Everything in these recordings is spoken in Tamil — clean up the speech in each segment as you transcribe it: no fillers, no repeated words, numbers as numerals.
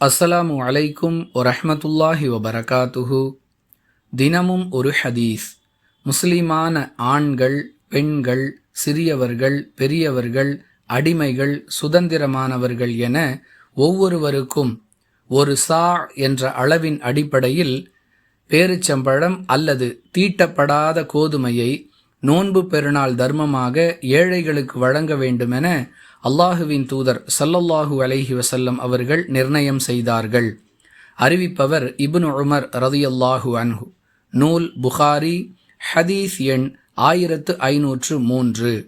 அஸ்ஸலாமு அலைக்கும் வரஹ்மத்துல்லாஹி வபரகாத்துஹு. தினமும் ஒரு ஹதீஸ். முஸ்லிமான ஆண்கள், பெண்கள், சிறியவர்கள், பெரியவர்கள், அடிமைகள், சுதந்திரமானவர்கள் என ஒவ்வொருவருக்கும் ஒரு சா என்ற அளவின் அடிப்படையில் பேரிச்சம்பழம் அல்லது தீட்டப்படாத கோதுமையை நோன்பு பெருநாள் தர்மமாக ஏழைகளுக்கு வழங்க வேண்டுமென அல்லாஹுவின் தூதர் ஸல்லல்லாஹு அலைஹி வஸல்லம் அவர்கள் நிர்ணயம் செய்தார்கள். அறிவிப்பவர் இப்னு உமர் ரலியல்லாஹு அன்ஹு. நூல் புகாரி, ஹதீஸ் எண் 1503.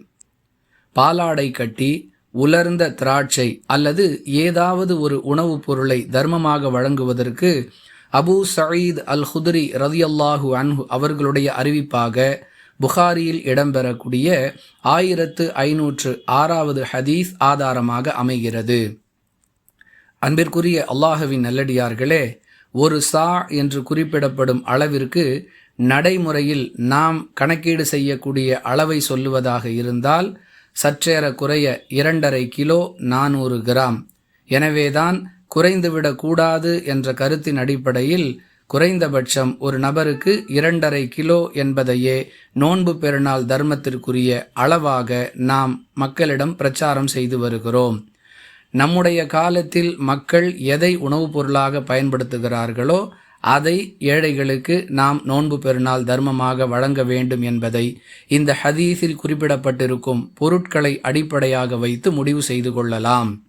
பாலாடை கட்டி, உலர்ந்த திராட்சை அல்லது ஏதாவது ஒரு உணவுப் பொருளை தர்மமாக வழங்குவதற்கு அபூ சயீத் அல் குத்ரி ரலியல்லாஹு அன்ஹு அவர்களுடைய அறிவிப்பாக புகாரியில் இடம்பெறக்கூடிய 1506வது ஹதீஸ் ஆதாரமாக அமைகிறது. அன்பிற்குரிய அல்லாஹுவின் நல்லடியார்களே, ஒரு சா என்று குறிப்பிடப்படும் அளவிற்கு நடைமுறையில் நாம் கணக்கீடு செய்யக்கூடிய அளவை சொல்லுவதாக இருந்தால் சற்றேறக்குறைய 2.5 கிலோ 400 கிராம். எனவேதான் குறைந்துவிடக்கூடாது என்ற கருத்தின் அடிப்படையில் குறைந்தபட்சம் ஒரு நபருக்கு 2.5 கிலோ என்பதையே நோன்பு பெருநாள் தர்மத்திற்குரிய அளவாக நாம் மக்களிடம் பிரச்சாரம் செய்து வருகிறோம். நம்முடைய காலத்தில் மக்கள் எதை உணவுப் பொருளாக பயன்படுத்துகிறார்களோ அதை ஏழைகளுக்கு நாம் நோன்பு பெருநாள் தர்மமாக வழங்க வேண்டும் என்பதை இந்த ஹதீஸில் குறிப்பிடப்பட்டிருக்கும் பொருட்களை அடிப்படையாக வைத்து முடிவு செய்து கொள்ளலாம்.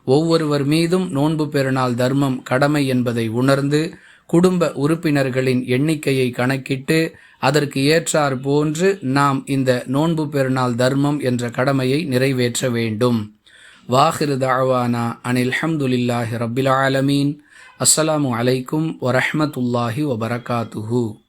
ஒவ்வொருவர் மீதும் நோன்பு பெருநாள் தர்மம் கடமை என்பதை உணர்ந்து குடும்ப உறுப்பினர்களின் எண்ணிக்கையை கணக்கிட்டு அதற்கு ஏற்றார் போன்று நாம் இந்த நோன்பு பெருநாள் தர்மம் என்ற கடமையை நிறைவேற்ற வேண்டும். வாஹிரு தஅவானா அனில் ஹம்துலில்லாஹி ரப்பில் ஆலமீன். அஸ்ஸலாமு அலைக்கும் வரஹ்மத்துல்லாஹி வபரகாத்துஹு.